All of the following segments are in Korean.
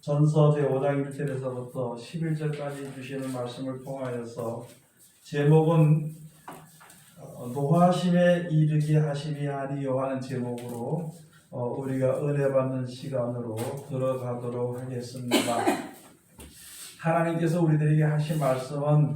전서 제5장 1절에서부터 11절까지 주시는 말씀을 통하여서 제목은 노하심에 이르게 하심이 아니요 하는 제목으로 우리가 은혜 받는 시간으로 들어가도록 하겠습니다. 하나님께서 우리들에게 하신 말씀은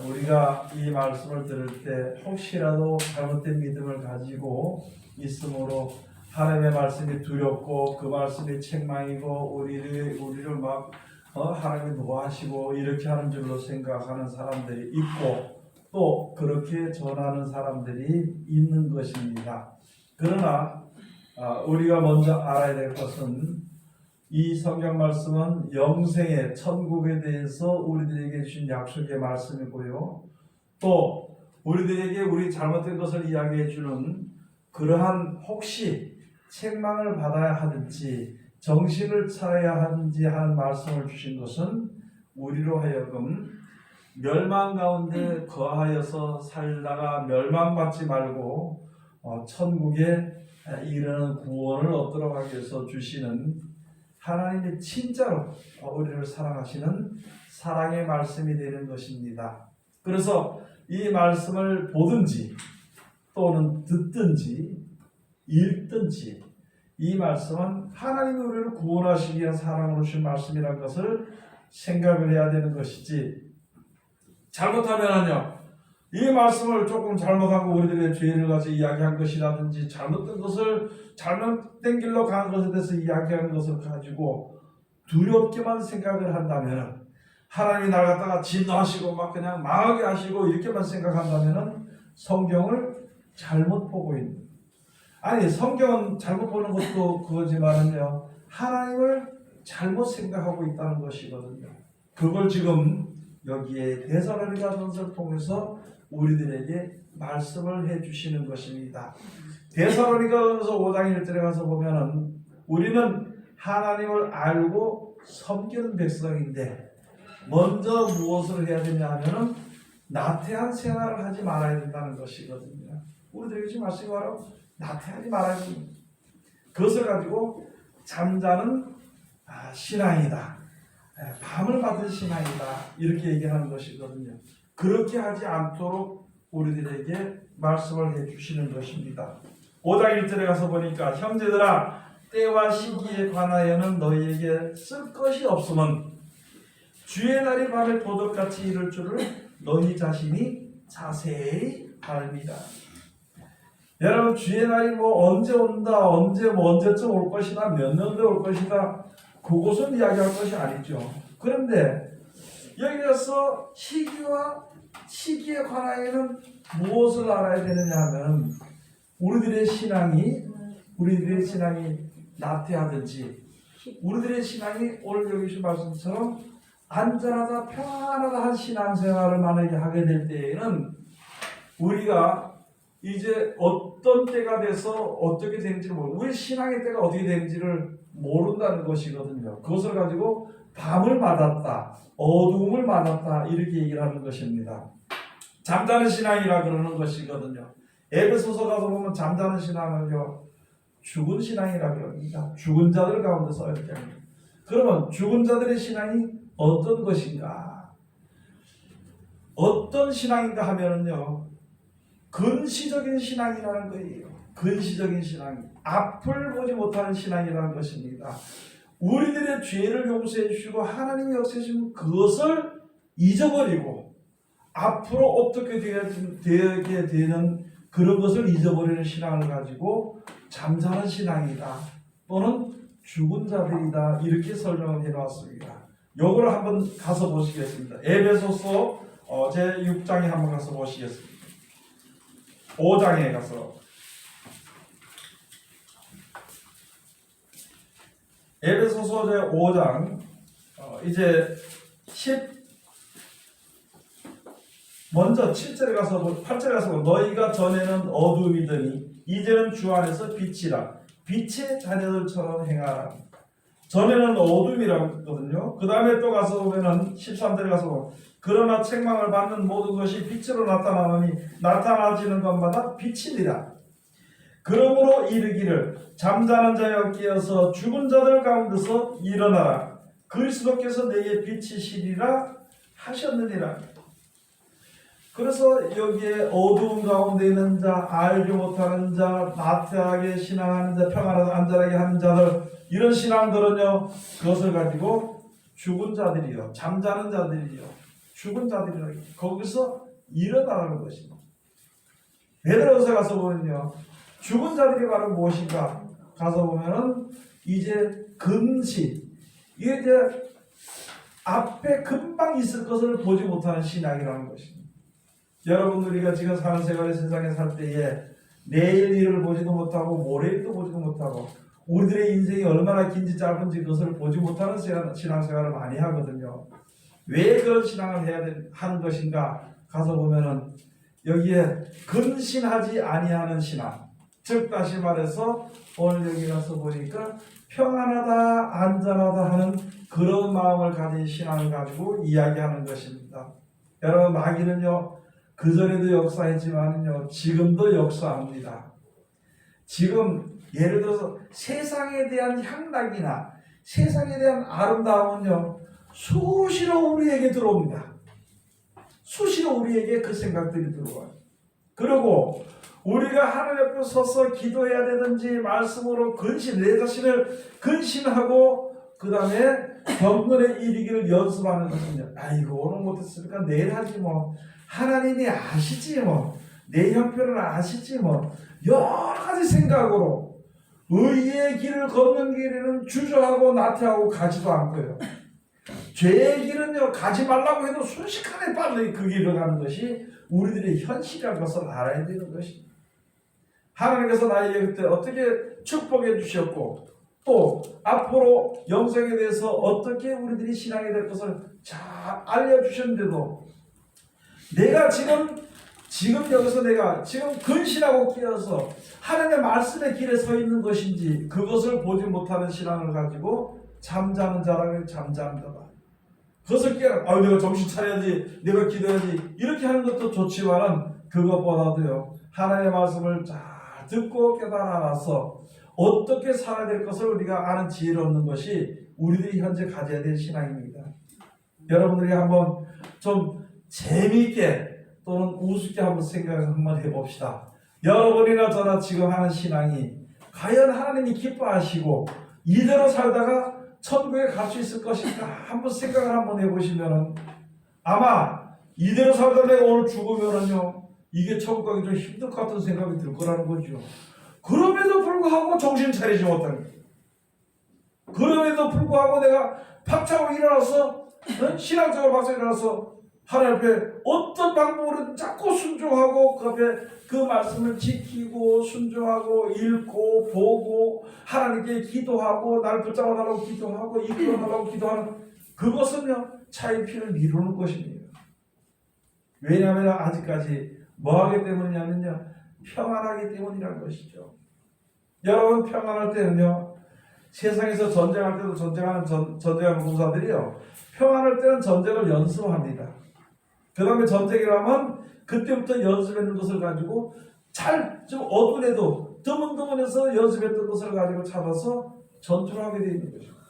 우리가 이 말씀을 들을 때 혹시라도 잘못된 믿음을 가지고 있으므로 하나님의 말씀이 두렵고 그 말씀이 책망이고 우리를 막 하나님이 노하시고 이렇게 하는 줄로 생각하는 사람들이 있고 또 그렇게 전하는 사람들이 있는 것입니다. 그러나 우리가 먼저 알아야 될 것은 이 성경 말씀은 영생의 천국에 대해서 우리들에게 주신 약속의 말씀이고요. 또 우리들에게 우리 잘못된 것을 이야기해 주는 그러한 혹시 책망을 받아야 하든지 정신을 차려야 하든지 하는 말씀을 주신 것은 우리로 하여금 멸망 가운데 거하여서 살다가 멸망받지 말고 천국에 이르는 구원을 얻도록 하기 위해서 주시는 하나님의 진짜로 우리를 사랑하시는 사랑의 말씀이 되는 것입니다. 그래서 이 말씀을 보든지 또는 듣든지 읽든지 이 말씀은 하나님이 우리를 구원하시기 위한 사랑으로 주신 말씀이라는 것을 생각을 해야 되는 것이지, 잘못하면요 이 말씀을 조금 잘못하고 우리들의 죄를 가지고 이야기한 것이라든지 잘못된 길로 가는 것에 대해서 이야기하는 것을 가지고 두렵게만 생각을 한다면, 하나님이 날 갖다가 진노하시고 막 그냥 망하게 하시고 이렇게만 생각한다면 성경을 잘못 보고 있는, 아니 성경은 잘못 보는 것도 그거지만은요 하나님을 잘못 생각하고 있다는 것이거든요. 그걸 지금 여기에 데살로니가 전서를 통해서 우리들에게 말씀을 해주시는 것입니다. 데살로니가전서 5장 1절에 가서 보면은 우리는 하나님을 알고 섬기는 백성인데 먼저 무엇을 해야 되냐 하면은 나태한 생활을 하지 말아야 된다는 것이거든요. 우리들에게 지금 말씀이 바로 나태하지 말아야 됩니다. 그것을 가지고 잠자는 신앙이다, 밤을 받은 신앙이다, 이렇게 얘기하는 것이거든요. 그렇게 하지 않도록 우리들에게 말씀을 해주시는 것입니다. 5장 1절에 가서 보니까 형제들아 때와 시기에 관하여는 너희에게 쓸 것이 없으면 주의 날이 밤에 도둑같이 이를 줄을 너희 자신이 자세히 압니다. 여러분, 주의 날이 언제 온다, 언제쯤 올 것이다, 몇 년도에 올 것이다, 그것은 이야기할 것이 아니죠. 그런데 여기서 시기에 관하여는 무엇을 알아야 되느냐 하면 우리들의 신앙이 나태하든지 우리들의 신앙이 오늘 여기 주신 말씀처럼 안전하다 평안하다 한 신앙생활을 만약에 하게 될 때에는 우리가 이제 어떤 때가 돼서 어떻게 되는지를 우리 신앙의 때가 어떻게 되는지를 모른다는 것이거든요. 그것을 가지고 밤을 맞았다, 어두움을 맞았다, 이렇게 얘기를 하는 것입니다. 잠자는 신앙이라 그러는 것이거든요. 에베소서 가서 보면 잠자는 신앙은요 죽은 신앙이라 그럽니다. 죽은 자들 가운데서 이렇게 합니다. 그러면 죽은 자들의 신앙이 어떤 것인가? 어떤 신앙인가 하면은요 근시적인 신앙이라는 거예요. 근시적인 신앙, 앞을 보지 못하는 신앙이라는 것입니다. 우리들의 죄를 용서해 주시고 하나님이 역사해 주신 그것을 잊어버리고 앞으로 어떻게 되게 되는 그런 것을 잊어버리는 신앙을 가지고 잠자는 신앙이다 또는 죽은 자들이다, 이렇게 설명을 해놓았습니다. 요거를 한번 가서 보시겠습니다. 에베소서 제6장에 한번 가서 보시겠습니다. 5장에 가서 에베소서 제5장 이제 먼저 7절에 가서 8절에 가서 너희가 전에는 어둠이더니 이제는 주 안에서 빛이라 빛의 자녀들처럼 행하라. 전에는 어둠이라고 했거든요. 그 다음에 또 가서 보면은 13절에 가서 보면 그러나 책망을 받는 모든 것이 빛으로 나타나느니 나타나지는 것마다 빛이니라. 그러므로 이르기를 잠자는 자여 깨어서 죽은 자들 가운데서 일어나라. 그리스도께서 내게 빛이시리라 하셨느니라. 그래서 여기에 어두운 가운데 있는 자, 알지 못하는 자, 나태하게 신앙하는 자, 평안하게 안전하게 하는 자들, 이런 신앙들은요, 그것을 가지고 죽은 자들이요, 잠자는 자들이요, 죽은 자들이요, 거기서 일어나는 것입니다. 베드로서 가서 보면요, 죽은 자들이 바로 무엇인가 가서 보면은 이제 근시, 이게 이제 앞에 금방 있을 것을 보지 못하는 신앙이라는 것입니다. 여러분, 우리가 지금 사는 생활에 세상에 살 때에 내일 일을 보지도 못하고 모레 일도 보지도 못하고 우리들의 인생이 얼마나 긴지 짧은지 그것을 보지 못하는 신앙생활을 많이 하거든요. 왜 그런 신앙을 하는 것인가 가서 보면은 여기에 근신하지 아니하는 신앙, 즉 다시 말해서 오늘 여기 가서 보니까 평안하다 안전하다 하는 그런 마음을 가진 신앙을 가지고 이야기하는 것입니다. 여러분, 마귀는요 그전에도 역사했지만요 지금도 역사합니다. 지금 예를 들어서 세상에 대한 향락이나 세상에 대한 아름다움은요 수시로 우리에게 들어옵니다. 수시로 우리에게 그 생각들이 들어와요. 그리고 우리가 하나님 앞에 서서 기도해야 되든지 말씀으로 내 자신을 근신하고 그 다음에 경건에 이르기를 연습하는 것은요, 아이고 오늘 못했으니까 내일 하지 뭐, 하나님이 아시지 뭐, 내 형편을 아시지 뭐, 여러 가지 생각으로 의의 길을 걷는 길에는 주저하고 나태하고 가지도 않고요. 죄의 길은요 가지 말라고 해도 순식간에 빨리 그 길을 가는 것이 우리들의 현실이라는 것을 알아야 되는 것입니다. 하나님께서 나에게 그때 어떻게 축복해 주셨고 또 앞으로 영생에 대해서 어떻게 우리들이 신앙이 될 것을 잘 알려주셨는데도 내가 지금 여기서 내가 지금 근신하고 끼어서 하나님의 말씀의 길에 서 있는 것인지 그것을 보지 못하는 신앙을 가지고 잠자는 자라면 잠자는 자다. 그것을 깨라. 내가 정신 차려야지, 내가 기도해야지, 이렇게 하는 것도 좋지만은 그것보다도요 하나님의 말씀을 잘 듣고 깨달아서 어떻게 살아야 될 것을 우리가 아는 지혜를 얻는 것이 우리들이 현재 가져야 될 신앙입니다. 여러분들이 한번 좀 재미있게 또는 우습게 한번 생각을 한번 해봅시다. 여러분이나 저나 지금 하는 신앙이 과연 하나님이 기뻐하시고 이대로 살다가 천국에 갈 수 있을 것인가 한번 생각을 한번 해보시면 아마 이대로 살다 내가 오늘 죽으면은요 이게 천국 가기 좀 힘들 것 같은 생각이 들 거라는 거죠. 그럼에도 불구하고 정신 차리지 못하는 거예요. 그럼에도 불구하고 내가 박차고 일어나서 신앙적으로 박차고 일어나서 하나님 앞에 어떤 방법으로 자꾸 순종하고 그 앞에 그 말씀을 지키고 순종하고 읽고 보고 하나님께 기도하고 날 붙잡아 달라고 기도하고 이끌어 달라고 기도하는 그것은요 차의 피를 미루는 것입니다. 왜냐하면 아직까지 뭐하기 때문이냐면요 평안하기 때문이라는 것이죠. 여러분, 평안할 때는요 세상에서 전쟁할 때도 전쟁하는 군사들이요 평안할 때는 전쟁을 연습합니다. 그 다음에 전쟁이라면 그때부터 연습했는 것을 가지고 좀 어두운에도 드문드문해서 연습했던 것을 가지고 찾아서 전투를 하게 되어 있는 것입니다.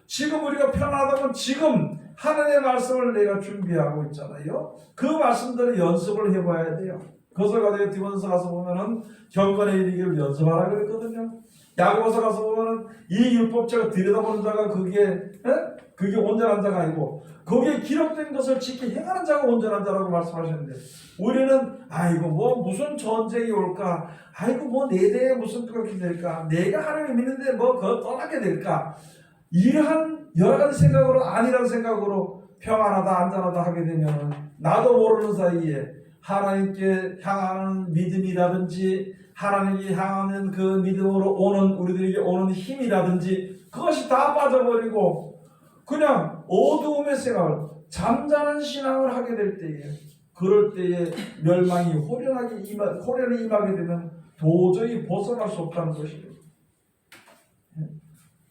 지금 우리가 편하다면 지금 하나님의 말씀을 내가 준비하고 있잖아요. 그 말씀들을 연습을 해봐야 돼요. 그것을 가지고 디모데서 가서 보면은 경건에 이르기를 연습하라 그랬거든요. 야고보서 가서 보면은 이 율법자가 들여다보는 자가 그게 온전한 자가 아니고 거기에 기록된 것을 지키 행하는 자가 온전한 자라고 말씀하셨는데 우리는 아이고 뭐 무슨 전쟁이 올까, 아이고 뭐 내 대에 무슨 그렇게 될까, 내가 하나님을 믿는데 뭐 그거 떠나게 될까, 이러한 여러 가지 생각으로 아니라는 생각으로 평안하다 안전하다 하게 되면 나도 모르는 사이에 하나님께 향하는 믿음이라든지 하나님께 향하는 그 믿음으로 오는 우리들에게 오는 힘이라든지 그것이 다 빠져버리고 그냥 어두움의 생활, 잠자는 신앙을 하게 될 때에 그럴 때에 멸망이 호련히 임하게 되면 도저히 벗어날 수 없다는 것이에요.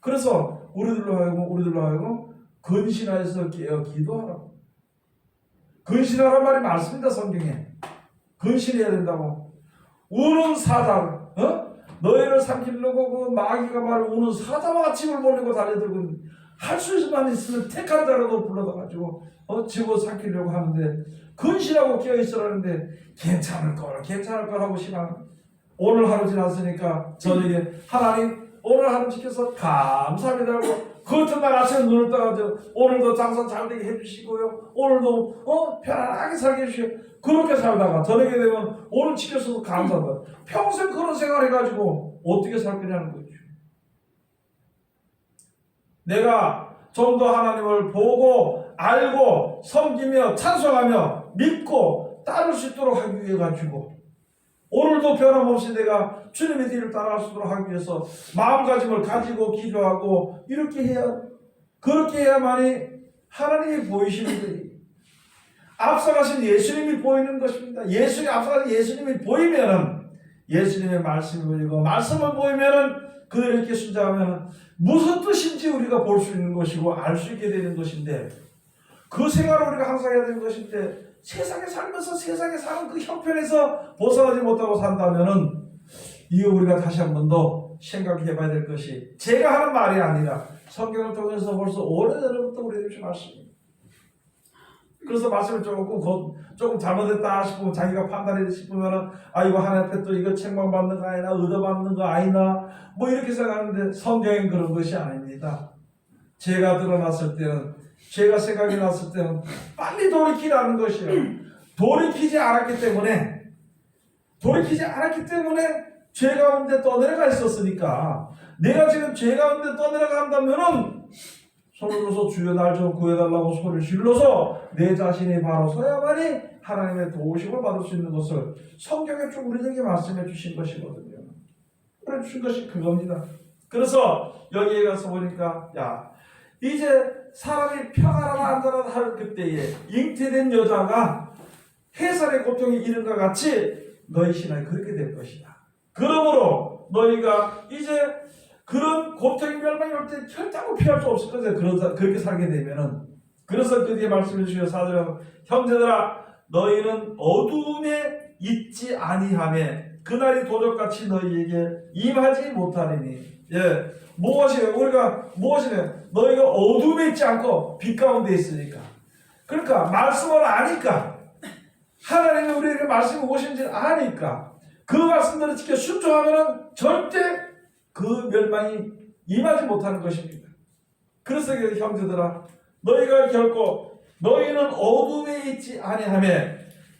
그래서 우리들로 하여금 근신하여서 깨어 기도하라고. 근신하란 말이 많습니다. 성경에. 근신해야 된다고. 우는 사자를 너희를 삼키려고 그 마귀가 말 우는 사자와 짐을 몰리고 달려들고 할 수만 있으면 택한 자라도 불러다가지고 집어 삼키려고 하는데 근신하고 깨어있으라는데 괜찮을 걸 하고 신앙. 오늘 하루 지났으니까 저녁에 하나님 오늘 하루 지켜서 감사합니다 하고 그 어떤 아침에 눈을 떠가지고 오늘도 장사 잘되게 해주시고요. 오늘도 편안하게 살게 해주시고 그렇게 살다가 저녁에 되면 오늘 지켜서도 감사하다. 평생 그런 생활 해가지고 어떻게 살 거냐는 거죠. 내가 좀 더 하나님을 보고 알고 섬기며 찬송하며 믿고 따를 수 있도록 하기 위해 가지고 오늘도 변함없이 내가 주님의 뒤를 따라갈 수 있도록 하기 위해서 마음가짐을 가지고 기도하고 이렇게 그렇게 해야만이 하나님이 보이시는 거예요. 앞서가신 예수님이 보이는 것입니다. 앞서가신 예수님이 보이면은 예수님의 말씀이 보이고 말씀을 보이면은 그들이 이렇게 순종하면은 무슨 뜻인지 우리가 볼 수 있는 것이고 알 수 있게 되는 것인데 그 생활을 우리가 항상 해야 되는 것인데 세상에 살면서 세상에 사는 그 형편에서 벗어나지 못하고 산다면은 이거 우리가 다시 한 번 더 생각해 봐야 될 것이 제가 하는 말이 아니라 성경을 통해서 벌써 오래전부터 우리에게 주신 말씀입니다. 그래서 말씀을 조금 잘못했다 싶으면 자기가 판단해 싶으면은 이거 하나님 앞에 또 이거 책망받는 거 아니나 의도받는 거 아니나 뭐 이렇게 생각하는데 성경은 그런 것이 아닙니다. 죄가 드러났을 때는 죄가 생각이 났을 때는 빨리 돌이키라는 것이에요. 돌이키지 않았기 때문에 죄 가운데 떠내려가 있었으니까 내가 지금 죄 가운데 떠내려간다면은 손을 들어서 주여 날 좀 구해달라고 소리를 질러서 내 자신이 바로 서야만이 하나님의 도우심을 받을 수 있는 것을 성경에 쭉 우리에게 말씀해 주신 것이거든요. 그래 주신 것이 그겁니다. 그래서 여기에 가서 보니까 이제 사람이 평안하다 안전하다 할 그때에 잉태된 여자가 해산의 고통이 이른과 같이 너희 신앙이 그렇게 될 것이다. 그러므로 너희가 이제 그런 고통이 멸망이 올 때 결단코 피할 수 없을 것이다. 그렇게 살게 되면은 그래서 그 뒤에 말씀해 주시오. 사도령 형제들아 너희는 어두움에 있지 아니하매 그날이 도적같이 너희에게 임하지 못하리니 무엇이에요? 우리가 무엇이냐? 너희가 어둠에 있지 않고 빛 가운데 있으니까. 그러니까 말씀을 아니까 하나님이 우리에게 말씀이 무엇인지 아니까 그 말씀들을 지켜 순종하면은 절대 그 멸망이 임하지 못하는 것입니다. 그래서 형제들아 너희가 결코 너희는 어둠에 있지 아니하며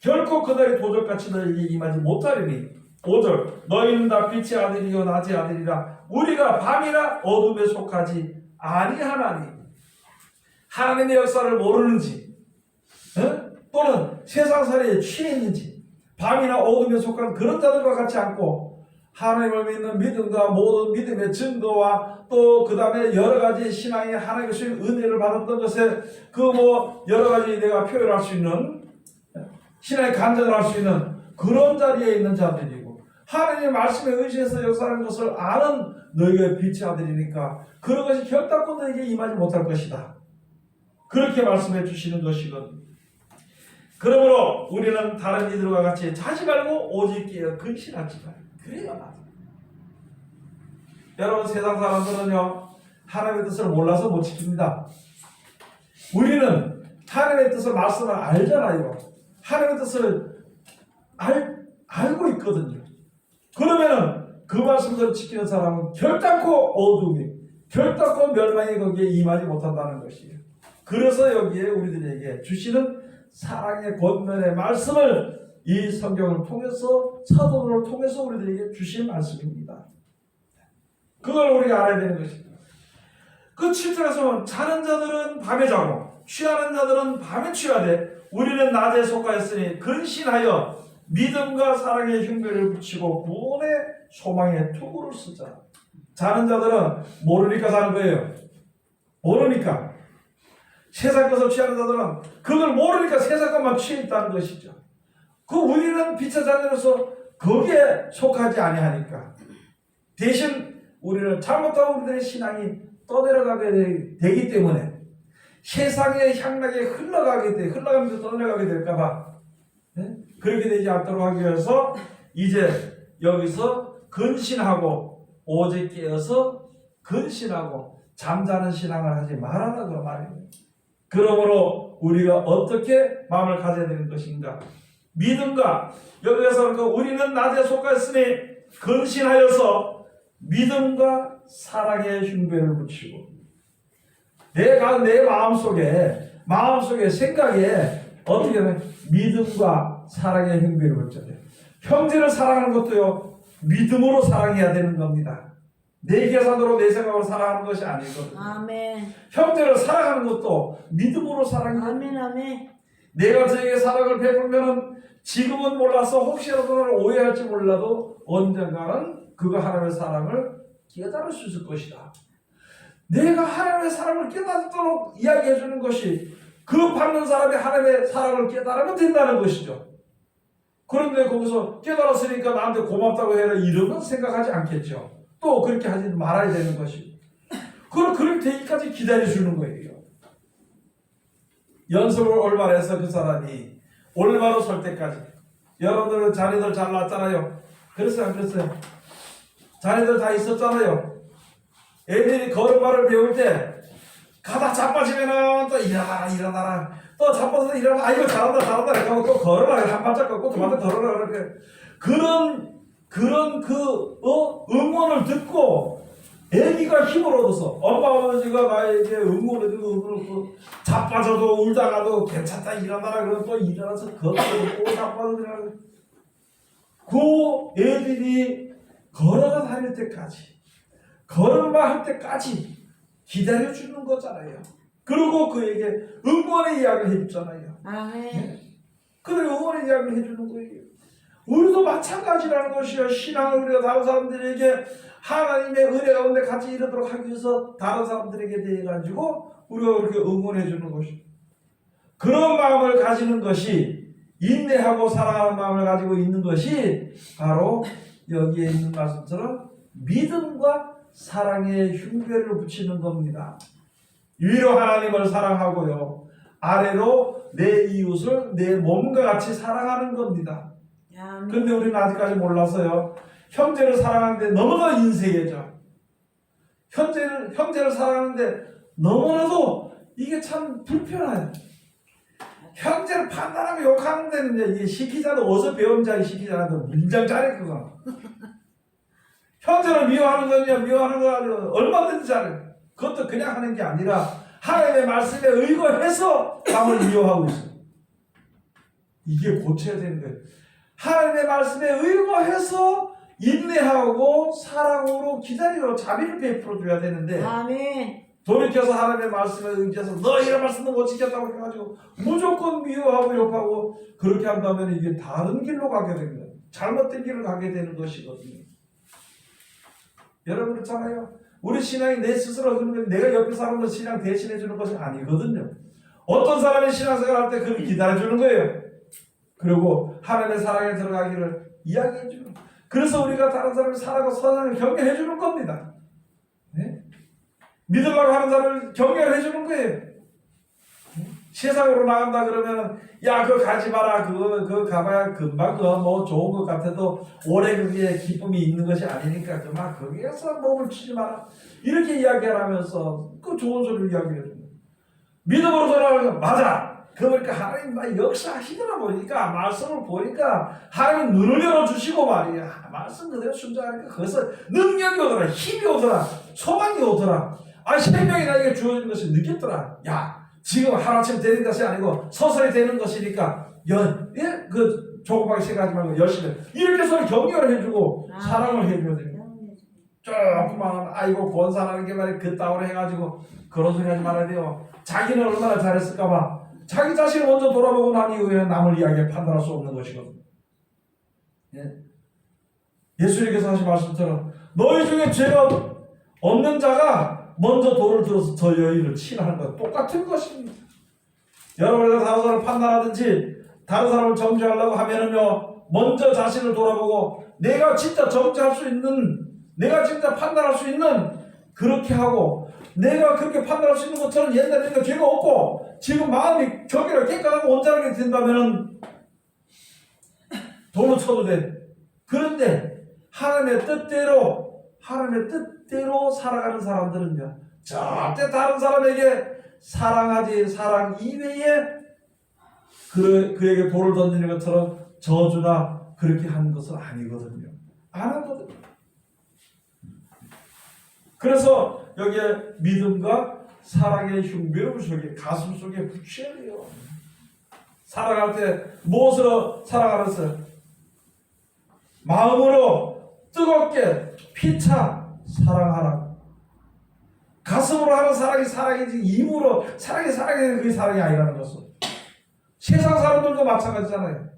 결코 그날이 도적같이 너희에게 임하지 못하리니 5절 너희는 다 빛의 아들이요 낮의 아들이라 우리가 밤이나 어둠에 속하지 아니하나니 하나님의 역사를 모르는지 또는 세상살이에 취해 있는지 밤이나 어둠에 속한 그런 자들과 같지 않고 하나님을 믿는 믿음과 모든 믿음의 증거와 또 그 다음에 여러 가지 신앙의 하나님의 주신 은혜를 받았던 것에 여러 가지 내가 표현할 수 있는 신앙의 간증을 할 수 있는 그런 자리에 있는 자들이고 하나님의 말씀에 의지해서 역사하는 것을 아는 너희가 빛의 아들이니까 그런 것이 결단코 너에게 임하지 못할 것이다. 그렇게 말씀해 주시는 것이거든요. 그러므로 우리는 다른 이들과 같이 자지 말고 오직 깨어 근신하지 말고 그래야 맞아. 여러분 세상 사람들은요 하나님의 뜻을 몰라서 못 지킵니다. 우리는 하나님의 뜻을 말씀을 알잖아요. 하나님의 뜻을 알고 있거든요. 그러면은 그 말씀대로 지키는 사람은 결단코 어둠이 결단코 멸망이 거기에 임하지 못한다는 것이에요. 그래서 여기에 우리들에게 주시는 사랑의 권면의 말씀을 이 성경을 통해서 사도들을 통해서 우리들에게 주신 말씀입니다. 그걸 우리가 알아야 되는 것입니다. 그 7절에서는 자는 자들은 밤에 자고 취하는 자들은 밤에 취하되 우리는 낮에 속하였으니 근신하여 믿음과 사랑의 흉배를 붙이고 구원의 소망의 투구를 쓰자. 자는 자들은 모르니까 자는 거예요. 모르니까. 세상 것을 취하는 자들은 그걸 모르니까 세상 것만 취해 있다는 것이죠. 우리는 빛의 자녀로서 거기에 속하지 아니하니까. 대신 우리는 잘못하면 우리들의 신앙이 떠내려가게 되기 때문에 세상의 향락에 흘러가면서 떠내려가게 될까봐 그렇게 되지 않도록 하기 위해서 이제 여기서 근신하고 오직 깨어서 근신하고 잠자는 신앙을 하지 말아라 그 말입니다. 그러므로 우리가 어떻게 마음을 가져야 되는 것인가? 믿음과 여기에서 우리는 낮에 속하였으니 근신하여서 믿음과 사랑의 흉배를 붙이고 내가 내 마음속에 생각에 어떻게 하면 믿음과 사랑의 흉배를 붙여야 돼요. 형제를 사랑하는 것도요 믿음으로 사랑해야 되는 겁니다. 내 계산으로 내 생각으로 사랑하는 것이 아니거든요. 아멘. 형제를 사랑하는 것도 믿음으로 사랑해야 돼요. 아멘. 아멘. 내가 저에게 사랑을 베풀면 지금은 몰라서 혹시라도 나를 오해할지 몰라도 언젠가는 그가 하나님의 사랑을 깨달을 수 있을 것이다. 내가 하나님의 사랑을 깨닫도록 이야기해 주는 것이 그 받는 사람이 하나님의 사랑을 깨달으면 된다는 것이죠. 그런데 거기서 깨달았으니까 나한테 고맙다고 해라 이러면 생각하지 않겠죠. 또 그렇게 하지 말아야 되는 것이고 그걸 그럴 때까지 기다려 주는 거예요. 연습을 올바로 해서 그 사람이 올바로 설 때까지. 여러분들은 자녀들 잘 낳았잖아요. 그랬어요 안 그랬어요? 자녀들 다 있었잖아요. 애들이 걸음마를 배울 때 가다 자빠지면은 또 일어나라 또 자빠져서 일어나 아이고 잘한다 이렇게 하고 또 걸어라 한 발짝 걷고 두 발짝 걸어라 이렇게 그런 응원을 듣고 애기가 힘을 얻어서 엄마 아버지가 나에게 응원을 주고 자빠져도 울다가도 괜찮다 일어나라 그러면 또 일어나서 걷고 또 자빠져도 일어나고 그 애들이 걸어가 다닐 때까지 걸음마 할 때까지 기다려주는 거잖아요. 그리고 그에게 응원의 이야기를 해주잖아요. 아멘. 그들 응원의 이야기를 해주는 거예요. 우리도 마찬가지라는 것이요. 신앙을 우리가 다른 사람들에게 하나님의 은혜 가운데 같이 이르도록 하기 위해서 다른 사람들에게 대해 가지고 우리가 그렇게 응원해 주는 것이 그런 마음을 가지는 것이 인내하고 사랑하는 마음을 가지고 있는 것이 바로 여기에 있는 말씀처럼 믿음과 사랑의 흉배를 붙이는 겁니다. 위로 하나님을 사랑하고요. 아래로 내 이웃을 내 몸과 같이 사랑하는 겁니다. 그런데 우리는 아직까지 몰라서요. 형제를 사랑하는데 너무나 인색해져. 형제를 사랑하는데 너무나도 이게 참 불편해요. 형제를 판단하고 욕하는 데는 이게 시키자도 어디서 배운 자기 시키자도 문장 잘해 그거. 형제를 미워하는 거냐 미워하는 거 아니고 얼마든지 잘해. 그것도 그냥 하는 게 아니라 하나님의 말씀에 의거해서 남을 미워하고 있어. 이게 고쳐야 되는 거예요. 하나님의 말씀에 의거해서 인내하고 사랑으로 기다리고 자비를 베풀어 줘야 되는데 아멘. 돌이켜서 하나님의 말씀에 의지해서 너 이런 말씀도 못 지켰다고 해가지고 무조건 미워하고 욕하고 그렇게 한다면 이게 다른 길로 가게 되는 거예요. 잘못된 길을 가게 되는 것이거든요. 여러분 그렇잖아요. 우리 신앙이 내 스스로 그러면 내가 옆에 사람을 신앙 대신해 주는 것이 아니거든요. 어떤 사람이 신앙생활 할 때 그걸 기다려 주는 거예요. 그리고 하나님의 사랑에 들어가기를 이야기해 주는 거예요. 그래서 우리가 다른 사람의 사랑과 선을 경계해 주는 겁니다. 네? 믿으려고 하는 사람을 경계해 주는 거예요. 세상으로 나간다 그러면 야 그거 가지 마라 그거 가봐야 금방 그거 뭐 좋은 것 같아도 오래 그게 기쁨이 있는 것이 아니니까 그만 거기에서 몸을 치지 마라 이렇게 이야기하면서 그 좋은 소리를 이야기해 주는 거예요. 믿음으로 돌아가면 맞아. 그러니까 하나님 역사하시더라 보니까 말씀을 보니까 하나님 눈을 열어주시고 말이야 말씀 그대로 순종하니까 거기서 능력이 오더라 힘이 오더라 소망이 오더라 생명이 나에게 주어진 것을 느꼈더라. 야 지금 하루아침 되는 것이 아니고 서서히 되는 것이니까 그 조급하게 생각하지 말고 열심히 이렇게 서로 격려를 해주고 사랑을 해줘야 됩니다. 조금만 아이고 권사라는 게 말이야 그따위로 해가지고 그런 소리 하지 말아야 돼요. 자기는 얼마나 잘했을까봐 자기 자신을 먼저 돌아보고 난 이후에 남을 이야기에 판단할 수 없는 것이거든요. 예수님께서 하신 말씀처럼 너희 중에 죄가 없는 자가 먼저 돌을 들어서 저 여인을 치라는 것 똑같은 것입니다. 여러분이 다른 사람을 판단하든지 다른 사람을 정죄하려고 하면은요 먼저 자신을 돌아보고 내가 진짜 정죄할 수 있는 내가 진짜 판단할 수 있는 그렇게 하고 내가 그렇게 판단할 수 있는 것처럼 옛날에 내가 죄가 없고 지금 마음이 경계를 깨끗하고 온전하게 된다면은 돌로 쳐도 돼. 그런데 하나님의 뜻대로 살아가는 사람들은요, 절대 다른 사람에게 사랑하지, 사랑 이외에 그에게 돌을 던지는 것처럼 저주나 그렇게 하는 것은 아니거든요. 안 하거든요. 그래서 여기에 믿음과 사랑의 흉배를 우리 가슴 속에 붙여야 돼요. 사랑할 때 무엇으로 사랑하면서? 마음으로 뜨겁게 피차 사랑하라. 가슴으로 하는 사랑이 사랑이지, 입으로 사랑이 그게 사랑이 아니라는 것은. 세상 사람들도 마찬가지잖아요.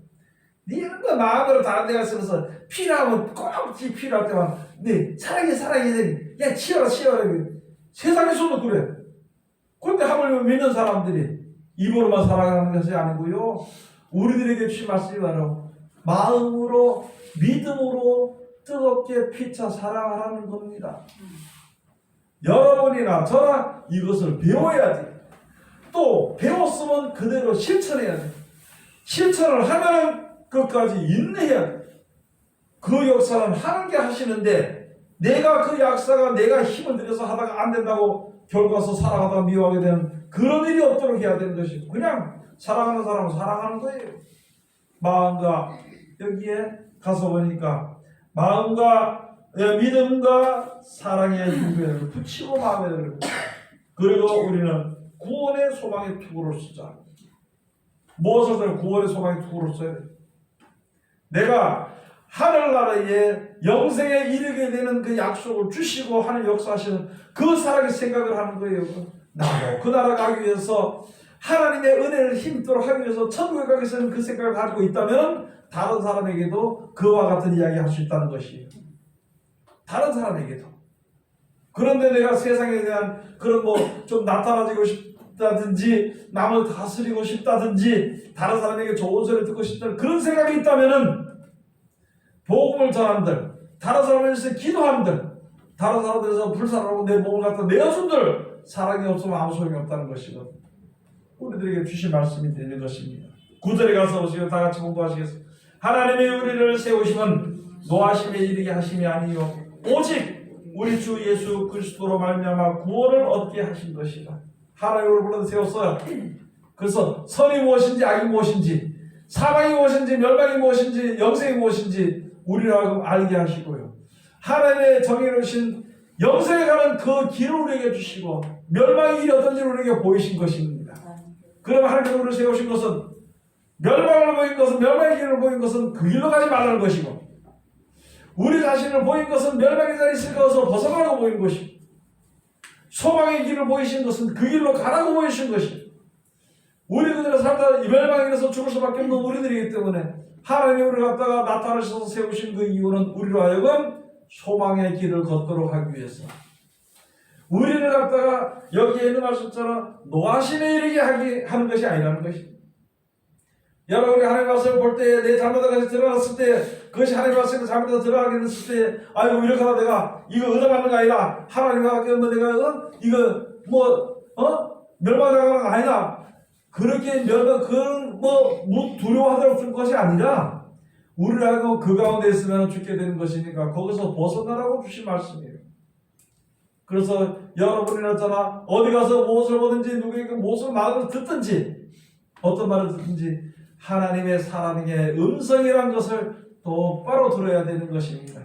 네가 뭐 마음으로 다른 데 가서 필요하면 꼭 필요할 때만 네 사랑이 야 치워라. 세상에서도 그래. 그런데 하물며 믿는 사람들이 입으로만 사랑하는 것이 아니고요, 우리들에게 주신 말씀이 바로 마음으로 믿음으로 뜨겁게 피차 사랑하라는 겁니다. 여러분이나 저나 이것을 배워야 돼. 또 배웠으면 그대로 실천해야 돼. 실천을 하면 끝까지 인내해야 돼. 그 역사는 하나님께 하시는데 내가 그 역사가 내가 힘을 들여서 하다가 안 된다고 결과서 살아가다가 미워하게 되는 그런 일이 없도록 해야 되는 것이고, 그냥 사랑하는 사람은 사랑하는 거예요. 마음과 여기에 가서 보니까 마음과 믿음과 사랑의 흉배를 붙이고 마음에 들고, 그리고 우리는 구원의 소망의 투구를 쓰자. 무엇을 들 구원의 소망의 투구를 써야 돼? 내가 하늘나라에 영생에 이르게 되는 그 약속을 주시고 하는 역사하시는 그 사랑의 생각을 하는 거예요. 나도 그 나라 가기 위해서 하나님의 은혜를 힘도록 하기 위해서 천국에 가기 위해서는 그 생각을 가지고 있다면 다른 사람에게도 그와 같은 이야기 할 수 있다는 것이에요. 다른 사람에게도. 그런데 내가 세상에 대한 그런 좀 나타나지고 싶다든지 남을 다스리고 싶다든지 다른 사람에게 좋은 소리를 듣고 싶다는 그런 생각이 있다면은 복음을 전한들, 다른 사람을 위해서 기도한들, 다른 사람들에서 불사하고 내 몸을 갖다 내어준들 사랑이 없으면 아무 소용이 없다는 것이거든. 우리들에게 주신 말씀이 되는 것입니다. 9절에 가서 오시고 다 같이 공부하시겠습니다. 하나님이 우리를 세우심은 노하심에 이르게 하심이 아니요 오직 우리 주 예수 그리스도로 말미암아 구원을 얻게 하신 것이다. 하나님을 불러 세웠어요. 그래서 선이 무엇인지 악이 무엇인지, 사망이 무엇인지 멸망이 무엇인지 영생이 무엇인지 우리로 하여금 알게 하시고요, 하나님의 정해놓으신 영생에 가는 그 길을 우리에게 주시고 멸망의 길이 어떤지 우리에게 보이신 것입니다. 그럼 하나님이 우리를 세우신 것은 멸망을 보인 것은, 멸망의 길을 보인 것은 그 길로 가지 말라는 것이고, 우리 자신을 보인 것은 멸망의 자리에 있을 것에서 벗어나라고 보인 것이고, 소망의 길을 보이신 것은 그 길로 가라고 보이신 것이고, 우리 그대로 살다 멸망에 이르러서 죽을 수밖에 없는 우리들이기 때문에 하나님이 우리를 갖다가 나타나셔서 세우신 그 이유는 우리로 하여금 소망의 길을 걷도록 하기 위해서, 우리를 갖다가 여기에 있는 말씀처럼 노하심에 이르게 하는 것이 아니라는 것입니다. 여러분이 하나님 말씀을 볼 때 내 잘못을 드러났을 때, 그것이 하나님 말씀을 잘못해서 드러나게 됐을 때, 아이고 이렇게 하다 내가 이거 얻어맞는 거 아니라, 하나님과 내가 이거 멸망당하는 거 아니다, 그렇게 그런 두려워하도록 줄 것이 아니라 우리라고 그 가운데 있으면 죽게 되는 것이니까 거기서 벗어나라고 주신 말씀이에요. 그래서 여러분이나 저나 어디 가서 무엇을 보든지 누구에게 무엇을 말을 듣든지 어떤 말을 듣든지 하나님의 사랑의 음성이란 것을 똑바로 들어야 되는 것입니다.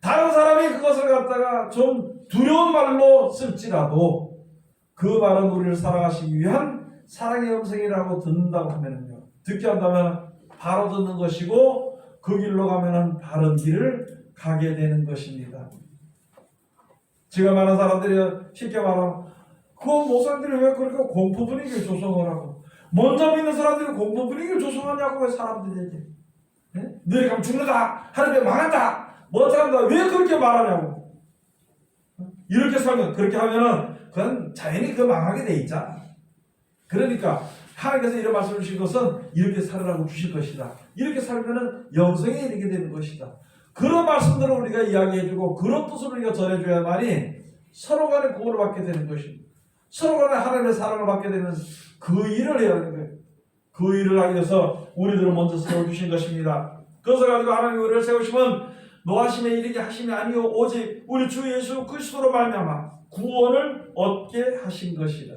다른 사람이 그것을 갖다가 좀 두려운 말로 쓸지라도 그 말은 우리를 사랑하시기 위한 사랑의 음성이라고 듣는다고 하면요, 듣게 한다면 바로 듣는 것이고 그 길로 가면은 바른 길을 가게 되는 것입니다. 지금 많은 사람들이 쉽게 말하면 그 목사님들이 왜 그렇게 공포 분위기를 조성을 하고, 먼저 믿는 사람들이 공포 분위기를 조성하냐고, 왜 사람들에게 너희 가면 죽는다, 하나님 망한다, 못한다, 왜 그렇게 말하냐고. 이렇게 살면, 그렇게 하면은 그건 자연히 그 망하게 돼 있잖아. 그러니까 하나님께서 이런 말씀을 주신 것은 이렇게 살으라고 주실 것이다. 이렇게 살면은 영생에 이르게 되는 것이다. 그런 말씀들을 우리가 이야기해주고 그런 뜻을 우리가 전해줘야만이 서로 간에 구원을 받게 되는 것입니다. 서로 간에 하나님의 사랑을 받게 되는 그 일을 해야 하는 거예요. 그 일을 하기 위해서 우리들을 먼저 세워주신 것입니다. 그것을 가지고 하나님이 우리를 세우시면 노하심에 이르게 하심이 아니요 오직 우리 주 예수 그리스도로 말미암아 구원을 얻게 하신 것이라.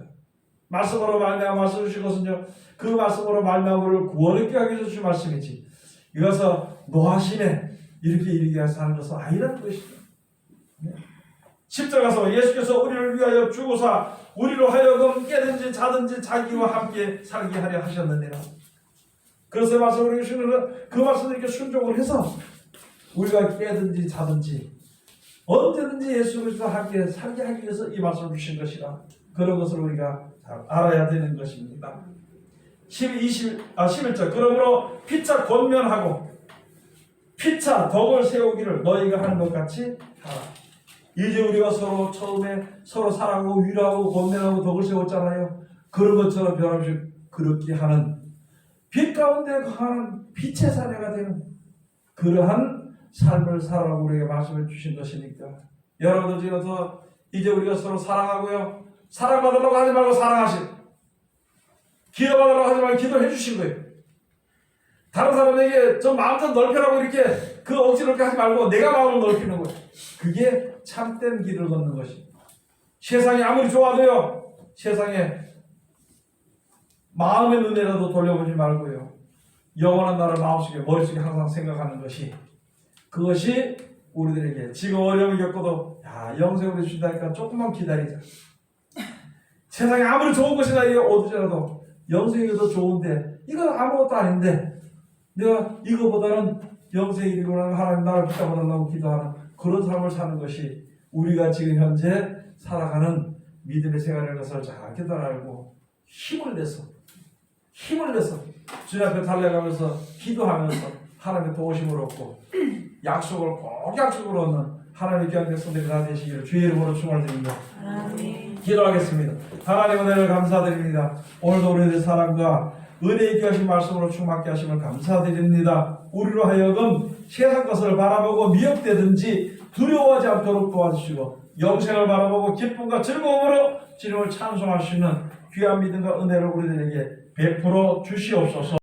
말씀으로 말미암아 말씀 주신 것은요, 그 말씀으로 말미암아 우리를 구원 얻게 하기 위해서 주신 말씀이지, 이것은 노하심에 이렇게 이르게 하는 것은 아니라는 것이다. 십자가서 예수께서 우리를 위하여 죽으사 우리로 하여금 깨든지 자든지 자기와 함께 살게 하려 하셨느니라. 그래서 말씀을 해주시는 그 말씀을 이렇게 순종을 해서 우리가 깨든지 자든지 언제든지 예수 그리스도와 함께 살게 하기 위해서 이 말씀을 주신 것이라. 그런 것을 우리가 잘 알아야 되는 것입니다. 11절 그러므로 피차 권면하고 피차 덕을 세우기를 너희가 하는 것 같이 하라. 이제 우리가 서로 처음에 서로 사랑하고 위로하고 권면하고 덕을 세웠잖아요. 그런 것처럼 변함없이 그렇게 하는 빛 가운데 거하는 빛의 사내가 되는 그러한 삶을 살아가고 우리에게 말씀해 주신 것이니까, 여러분들 지금부터 이제 우리가 서로 사랑하고요, 사랑받으려고 하지 말고 사랑하시고, 기도받으려고 하지 말고 기도해 주신 거예요. 다른 사람에게 저 마음 좀 넓혀라고 이렇게 그 억지로 이렇게 하지 말고 내가 마음을 넓히는 거예요. 그게 참된 길을 걷는 것입니다. 세상이 아무리 좋아도요, 세상에 마음의 눈에라도 돌려보지 말고요, 영원한 나를 마음속에 머릿속에 항상 생각하는 것이, 그것이 우리들에게 지금 어려움을 겪어도 영생으로 주신다니까 조금만 기다리자. 세상에 아무리 좋은 것이나 얻으더라도 영생이 더 좋은데 이건 아무것도 아닌데 내가 이거보다는 영생이 이루는 하나님 나를 붙잡아달라고 기도하는 그런 삶을 사는 것이 우리가 지금 현재 살아가는 믿음의 생활인 것을 잘 깨달고 힘을 내서 주님 앞에 달려가면서 기도하면서 하나님의 도우심을 얻고 약속을 꼭 약속을 얻는 하나님의 귀한 백성들이 다 되시기를 주의 이름으로 축원드립니다. 기도하겠습니다. 하나님 은혜를 감사드립니다. 오늘도 우리의 사랑과 은혜의 귀하신 말씀으로 충만케 하심을 감사드립니다. 우리로 하여금 세상 것을 바라보고 미혹되든지 두려워하지 않도록 도와주시고 영생을 바라보고 기쁨과 즐거움으로 주님을 찬송할 수 있는 귀한 믿음과 은혜를 우리들에게 베풀어 주시옵소서.